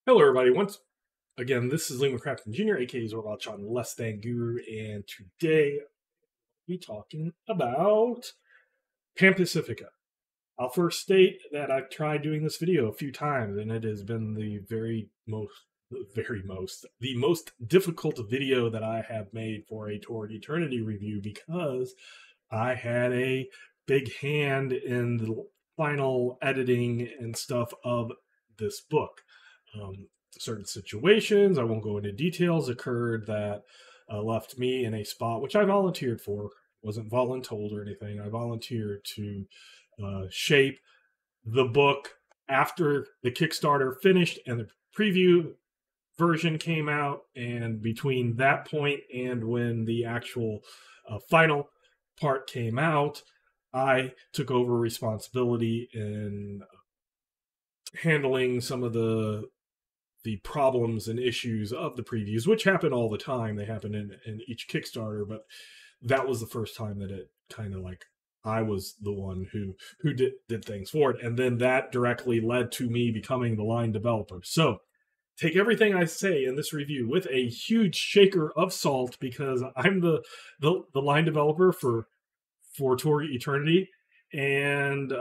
Hello, everybody. Once again, this is Lima Crafton Jr., aka Zorbalchon Less Than Guru, and today we'll be talking about pan-Pacifica. I'll first state that I've tried doing this video a few times, and it has been the most difficult video that I have made for a Torg Eternity review because I had a big hand in the final editing and stuff of this book. Certain situations, I won't go into details, occurred that left me in a spot which I volunteered for. Wasn't voluntold or anything. I volunteered to shape the book after the Kickstarter finished and the preview version came out. And between that point and when the actual final part came out, I took over responsibility in handling some of the problems and issues of the previews, which happen all the time. They happen in each Kickstarter, but that was the first time that it kind of like I was the one who did things for it. And then that directly led to me becoming the line developer. So take everything I say in this review with a huge shaker of salt because I'm the line developer for Torg Eternity. And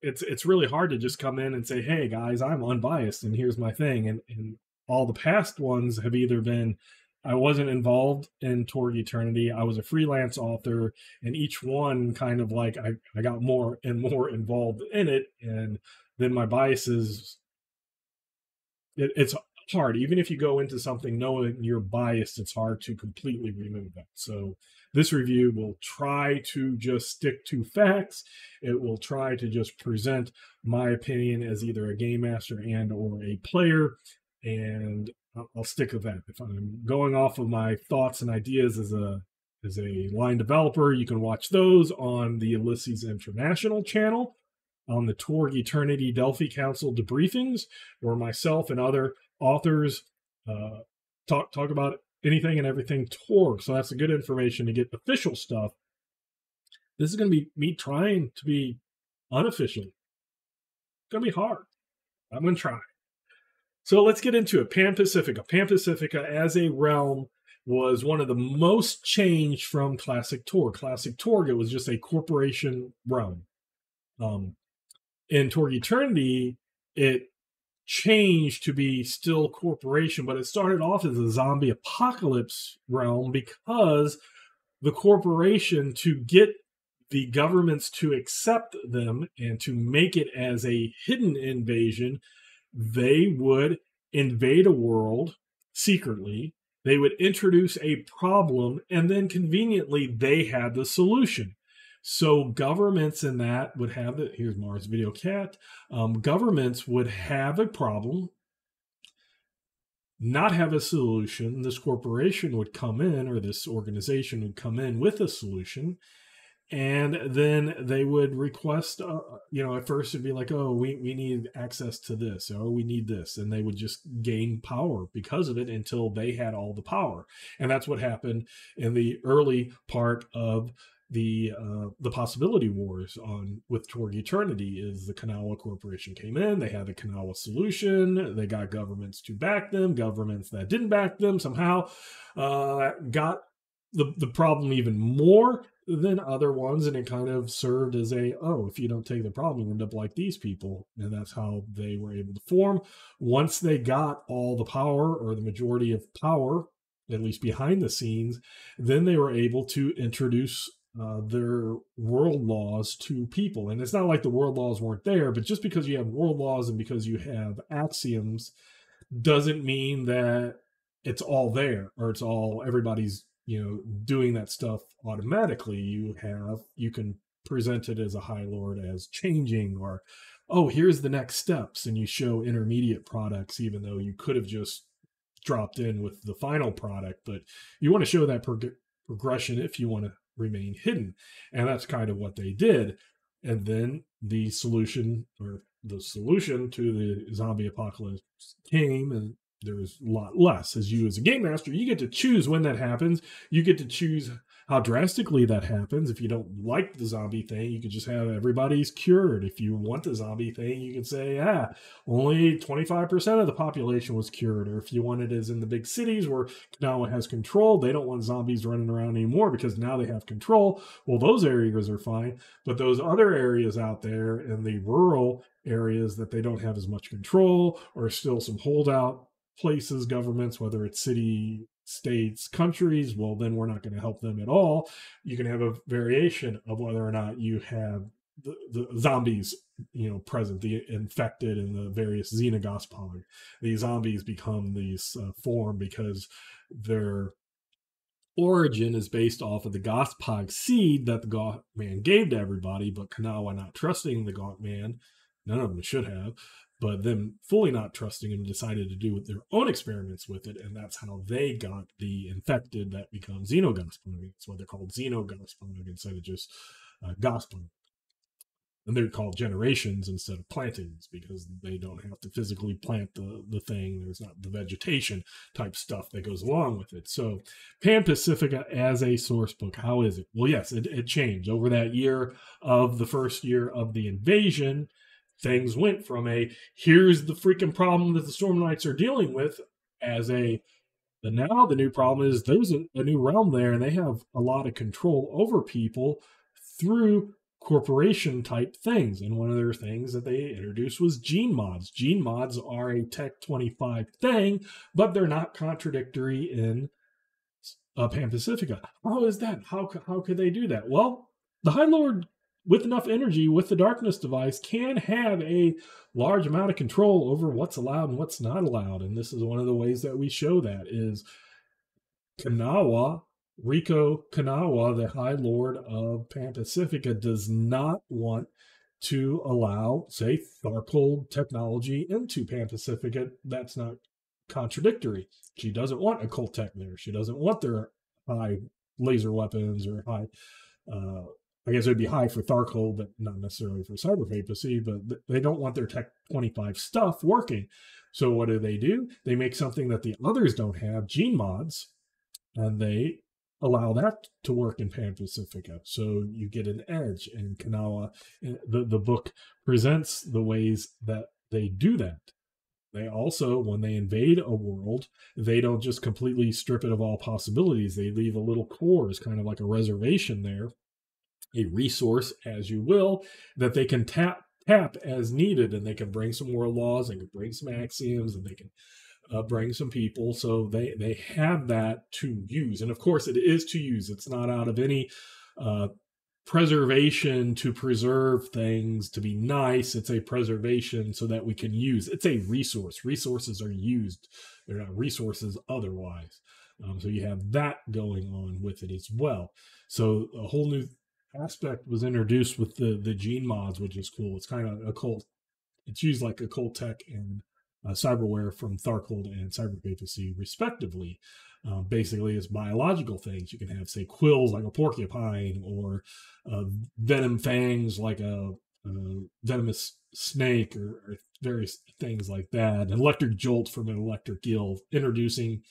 it's really hard to just come in and say, hey guys, I'm unbiased and here's my thing. And all the past ones have either been I wasn't involved in Torg Eternity, I was a freelance author, and each one kind of like I got more and more involved in it, and then my biases it's hard. Even if you go into something knowing you're biased, it's hard to completely remove that. So this review will try to just stick to facts. It will try to just present my opinion as either a game master and or a player, and I'll stick with that. If I'm going off of my thoughts and ideas as a line developer, you can watch those on the Ulysses International channel, on the Torg Eternity Delphi Council debriefings, where myself and other authors talk about anything and everything Torg. So that's a good information to get official stuff. This is going to be me trying to be unofficial. It's going to be hard. I'm going to try. So let's get into it. Pan-Pacifica. Pan-Pacifica as a realm was one of the most changed from Classic Torg. Classic Torg, it was just a corporation realm. In Torg Eternity, it changed to be still corporation, but it started off as a zombie apocalypse realm because the corporation, to get the governments to accept them and to make it as a hidden invasion, they would invade a world secretly. They would introduce a problem, and then conveniently they had the solution. So governments in that would have it. Here's Mars Video Cat. Governments would have a problem, not have a solution. This corporation would come in, or this organization would come in with a solution, and then they would request, at first it'd be like, oh, we need access to this, or we need this. And they would just gain power because of it until they had all the power. And that's what happened in the early part of the Possibility Wars with Torg Eternity. Is the Kanawha Corporation came in, they had the Kanawha solution, they got governments to back them, governments that didn't back them somehow got the problem even more than other ones, and it kind of served as if you don't take the problem, you end up like these people. And that's how they were able to form. Once they got all the power, or the majority of power, at least behind the scenes, then they were able to introduce their world laws to people. And it's not like the world laws weren't there, but just because you have world laws and because you have axioms doesn't mean that it's all there, or it's all everybody's doing that stuff automatically. You can present it as a High Lord as changing, or here's the next steps, and you show intermediate products even though you could have just dropped in with the final product. But you want to show that progression if you want to remain hidden, and that's kind of what they did. And then the solution to the zombie apocalypse came, and there's a lot less. As a game master, you get to choose when that happens. You get to choose how drastically that happens. If you don't like the zombie thing, you could just have everybody's cured. If you want the zombie thing, you could say, only 25% of the population was cured. Or if you want it as in the big cities where Kanawa has control, they don't want zombies running around anymore because now they have control. Well, those areas are fine. But those other areas out there in the rural areas that they don't have as much control, or still some holdout places, governments, whether it's city, states, countries, well, then we're not going to help them at all. You can have a variation of whether or not you have the zombies, present, the infected and the various xenogospog. These zombies become these form because their origin is based off of the Gospog seed that the Gaunt Man gave to everybody, but Kanawa not trusting the Gaunt Man, none of them should have, but them fully not trusting him decided to do their own experiments with it, and that's how they got the infected that become Xenogospog. That's why they're called Xenogospog instead of just Gospog. And they're called generations instead of plantings because they don't have to physically plant the thing. There's not the vegetation type stuff that goes along with it. So Pan-Pacifica as a source book, how is it? Well, yes, it changed. Over that year of the first year of the invasion, things went from here's the freaking problem that the Storm Knights are dealing with now the new problem is there's a new realm there and they have a lot of control over people through corporation type things. And one of their things that they introduced was gene mods. Gene mods are a Tech 25 thing, but they're not contradictory in Pan-Pacifica. How is that? How could they do that? Well, the High Lord, with enough energy, with the darkness device, can have a large amount of control over what's allowed and what's not allowed. And this is one of the ways that we show that is Rico Kanawa, the High Lord of Pan-Pacifica, does not want to allow, say, Tharkold technology into Pan-Pacifica. That's not contradictory. She doesn't want occult tech there. She doesn't want their high laser weapons or high, I guess it would be high for Tharkold, but not necessarily for cyber papacy, but they don't want their Tech 25 stuff working. So what do? They make something that the others don't have, gene mods, and they allow that to work in Pan-Pacifica. So you get an edge, and Kanawa, the book presents the ways that they do that. They also, when they invade a world, they don't just completely strip it of all possibilities. They leave a little core as kind of like a reservation there, a resource, as you will, that they can tap as needed, and they can bring some world laws, they can bring some axioms, and they can bring some people. So they have that to use. And of course, it is to use. It's not out of any preservation to preserve things to be nice. It's a preservation so that we can use. It's a resource. Resources are used. They're not resources otherwise. So you have that going on with it as well. So a whole new aspect was introduced with the gene mods, which is cool. It's kind of occult. It's used like occult tech and cyberware from Tharkold and cyber papacy, respectively. Basically, it's biological things. You can have, say, quills like a porcupine, or venom fangs like a venomous snake, or various things like that. An electric jolt from an electric eel, introducing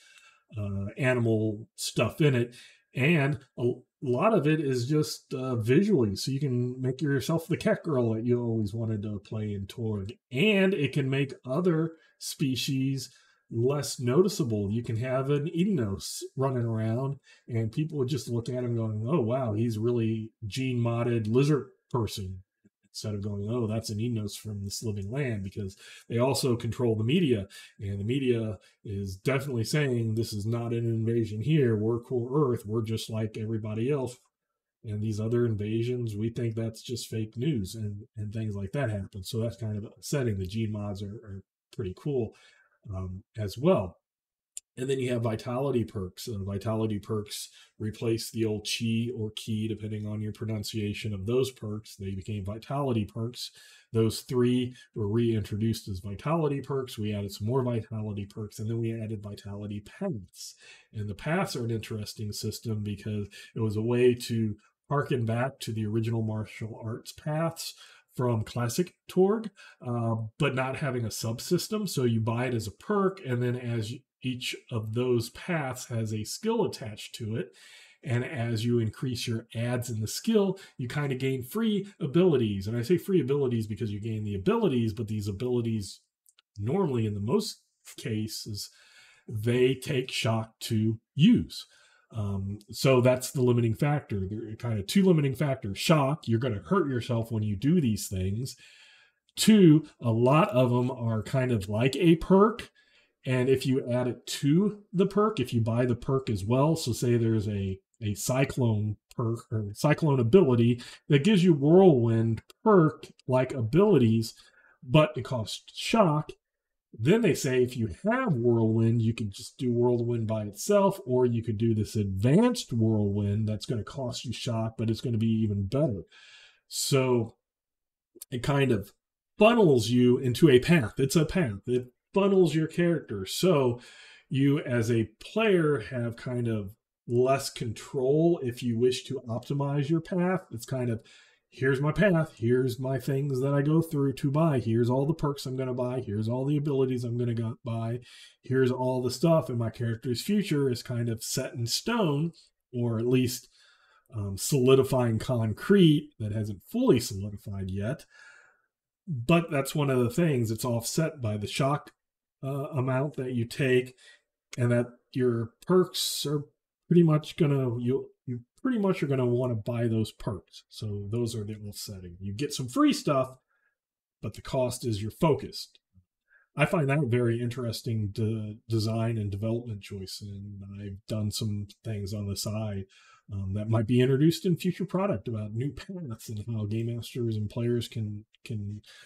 animal stuff in it. And a lot of it is just visually, so you can make yourself the cat girl that you always wanted to play in Torg. And it can make other species less noticeable. You can have an Edenos running around, and people would just look at him going, oh, wow, he's really gene-modded lizard person, instead of going, oh, that's an Edenos from this living land, because they also control the media, and the media is definitely saying this is not an invasion here. We're core Earth. We're just like everybody else. And these other invasions, we think that's just fake news, and things like that happen. So that's kind of upsetting. The gene mods are pretty cool as well. And then you have vitality perks. Vitality perks replace the old chi or ki, depending on your pronunciation of those perks. They became vitality perks. Those three were reintroduced as vitality perks. We added some more vitality perks, and then we added vitality paths. And the paths are an interesting system because it was a way to harken back to the original martial arts paths from classic Torg, but not having a subsystem. So you buy it as a perk, and then as each of those paths has a skill attached to it, And as you increase your adds in the skill, you kind of gain free abilities. And I say free abilities because you gain the abilities, but these abilities normally, in the most cases, they take shock to use. So that's the limiting factor. There are kind of two limiting factors. Shock, you're going to hurt yourself when you do these things. Two, a lot of them are kind of like a perk. And if you add it to the perk, if you buy the perk as well, so say there's a cyclone perk or cyclone ability that gives you whirlwind perk like abilities, but it costs shock. Then they say if you have whirlwind, you can just do whirlwind by itself, or you could do this advanced whirlwind that's going to cost you shock, but it's going to be even better. So it kind of funnels you into a path. It's a path. It funnels your character. So you as a player have kind of less control if you wish to optimize your path. It's kind of, here's my path, here's my things that I go through to buy, here's all the perks I'm going to buy, here's all the abilities I'm going to buy, here's all the stuff, and my character's future is kind of set in stone, or at least solidifying concrete that hasn't fully solidified yet. But that's one of the things, it's offset by the shock amount that you take, and that your perks are pretty much going to, you pretty much are going to want to buy those perks. So those are the offsetting. You get some free stuff, but the cost is you're focused. I find that a very interesting design and development choice, and I've done some things on the side that might be introduced in future product about new paths and how game masters and players can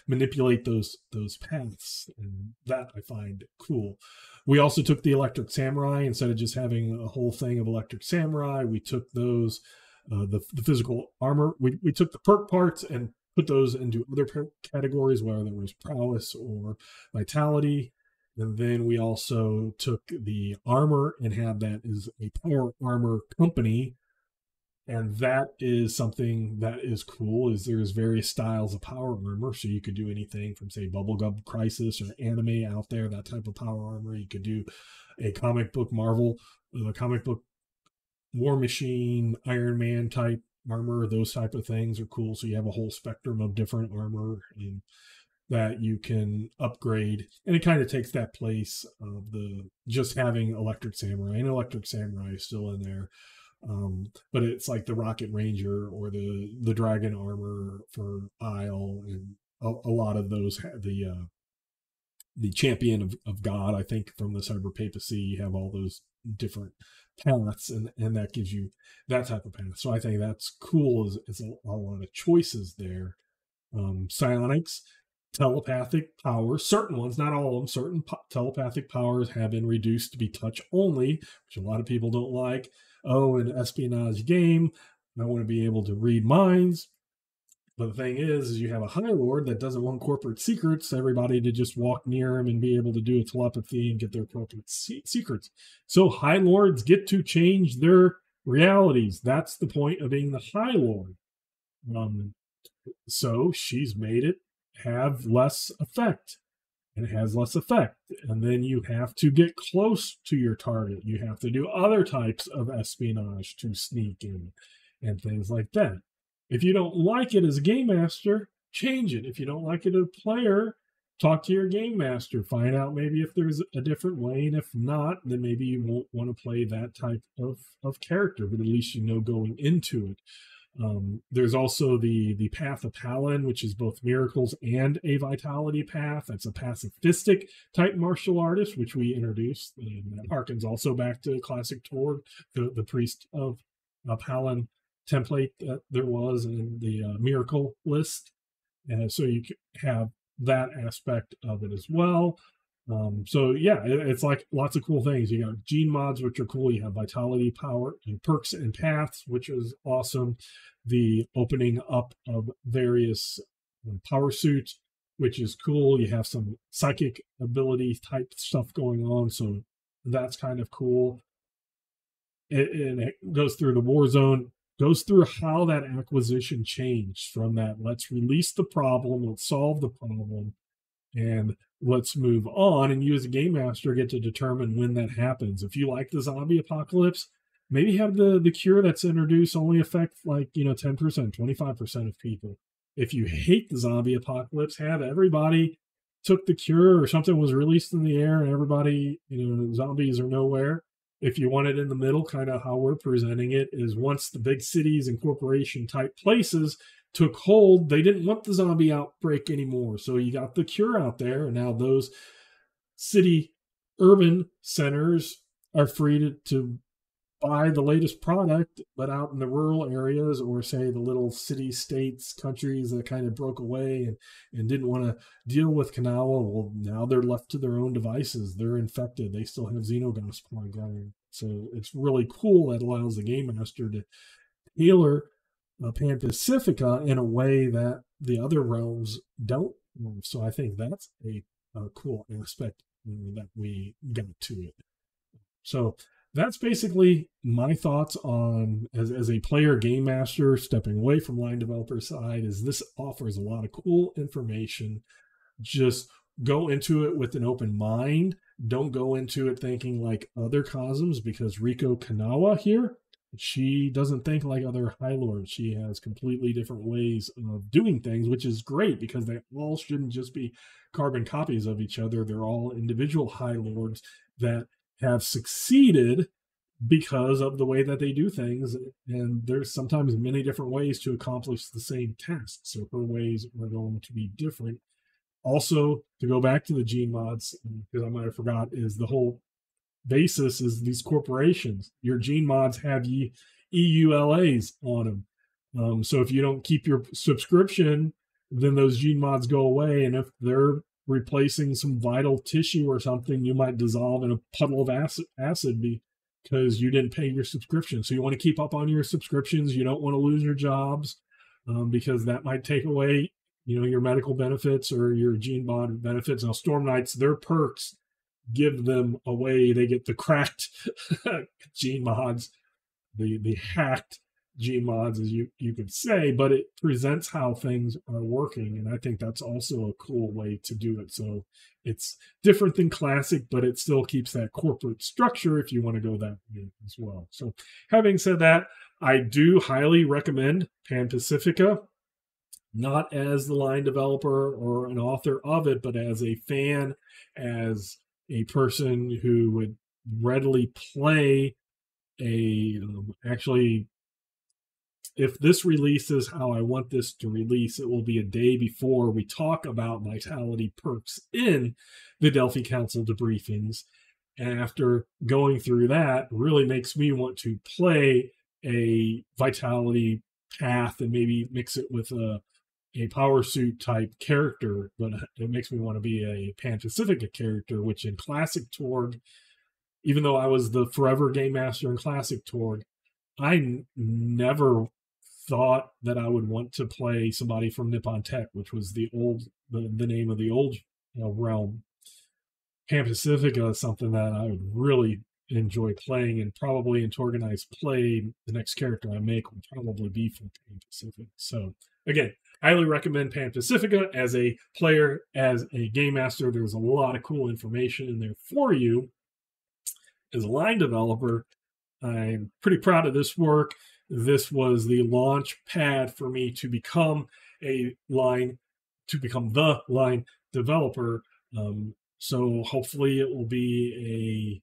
manipulate those paths, and that I find cool. We also took the Electric Samurai. Instead of just having a whole thing of Electric Samurai, we took those the physical armor. We took the perk parts and put those into other categories, whether there was prowess or vitality. And then we also took the armor and had that as a power armor company. And that is something that is cool, is there's various styles of power armor. So you could do anything from, say, Bubblegum Crisis or anime out there, that type of power armor. You could do a comic book Marvel, comic book War Machine, Iron Man type armor. Those type of things are cool. So you have a whole spectrum of different armor and that you can upgrade. And it kind of takes that place of the just having Electric Samurai. And Electric Samurai is still in there. But it's like the Rocket Ranger or the Dragon Armor for Isle, and a lot of those have the Champion of God, I think, from the Cyber Papacy. You have all those different paths, and that gives you that type of path. So I think that's cool. Is a lot of choices there. Psionics, telepathic powers, certain ones, not all of them, certain telepathic powers have been reduced to be touch only, which a lot of people don't like. Oh, an espionage game, I want to be able to read minds. But the thing is you have a High Lord that doesn't want corporate secrets, everybody to just walk near him and be able to do a telepathy and get their corporate secrets. So High Lords get to change their realities. That's the point of being the High Lord. So she's made it have less effect. And it has less effect. And then you have to get close to your target. You have to do other types of espionage to sneak in and things like that. If you don't like it as a game master, change it. If you don't like it as a player, talk to your game master. Find out maybe if there's a different way. And if not, then maybe you won't want to play that type of character. But at least you know going into it. There's also the Path of Palin, which is both miracles and a vitality path. That's a pacifistic type martial artist, which we introduced. And that harkens also back to classic Torg, the priest of Palin template that there was in the miracle list. And so you have that aspect of it as well. So yeah, it's like lots of cool things. You got gene mods, which are cool. You have vitality, power, and perks and paths, which is awesome. The opening up of various power suits, which is cool. You have some psychic ability type stuff going on, so that's kind of cool. And it goes through the war zone, goes through how that acquisition changed from that let's release the problem, let's solve the problem, and let's move on. And you as a game master get to determine when that happens. If you like the zombie apocalypse, maybe have the cure that's introduced only affect like 10%, 25% of people. If you hate the zombie apocalypse, have everybody took the cure or something was released in the air and everybody, zombies are nowhere. If you want it in the middle, kind of how we're presenting it, is once the big cities and corporation type places took hold, they didn't want the zombie outbreak anymore. So you got the cure out there, and now those city urban centers are free to buy the latest product, but out in the rural areas, or say the little city states, countries that kind of broke away and didn't want to deal with Kanawha, well, now they're left to their own devices. They're infected. They still have xenogons going. So it's really cool. That allows the game master to tailor pan-Pacifica in a way that the other realms don't. So I think that's a cool aspect that we got to it. So that's basically my thoughts on, as a player game master stepping away from line developer side, is this offers a lot of cool information. Just go into it with an open mind. Don't go into it thinking like other Cosms, because Riko Kanawha here, she doesn't think like other High Lords. She has completely different ways of doing things, which is great because they all shouldn't just be carbon copies of each other. They're all individual High Lords that have succeeded because of the way that they do things. And there's sometimes many different ways to accomplish the same task. So her ways are going to be different. Also, to go back to the gene mods, because I might have forgot, is the whole basis is these corporations. Your gene mods have EULAs on them. So if you don't keep your subscription, then those gene mods go away. And if they're replacing some vital tissue or something, you might dissolve in a puddle of acid because you didn't pay your subscription. So you want to keep up on your subscriptions. You don't want to lose your jobs because that might take away, your medical benefits or your gene mod benefits. Now, Storm Knights, their perks give them away. They get the cracked gene mods, the hacked gene mods, as you could say, but it presents how things are working. And I think that's also a cool way to do it. So it's different than classic, but it still keeps that corporate structure if you want to go that way as well. So having said that, I do highly recommend pan-Pacifica, not as the line developer or an author of it, but as a fan, as a person who would readily play actually, if this releases how I want this to release, it will be a day before we talk about vitality perks in the Delphi Council debriefings. And after going through that, really makes me want to play a vitality path and maybe mix it with a power suit type character, but it makes me want to be a pan-Pacifica character, which in classic Torg, even though I was the forever game master in classic Torg, I never thought that I would want to play somebody from Nippon Tech, which was the name of the old realm. pan-Pacifica is something that I would really enjoy playing, and probably in Torganized play, the next character I make will probably be from pan-Pacific. So again, highly recommend pan-Pacifica as a player, as a game master. There's a lot of cool information in there for you. As a line developer, I'm pretty proud of this work. This was the launch pad for me to become the line developer. So hopefully it will be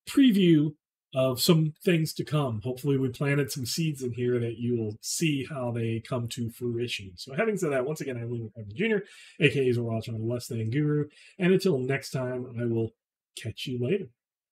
a preview of some things to come. Hopefully we planted some seeds in here that you will see how they come to fruition. So having said that, once again, I'm William Jr., aka Zorwatch on Less Than Guru. And until next time, I will catch you later.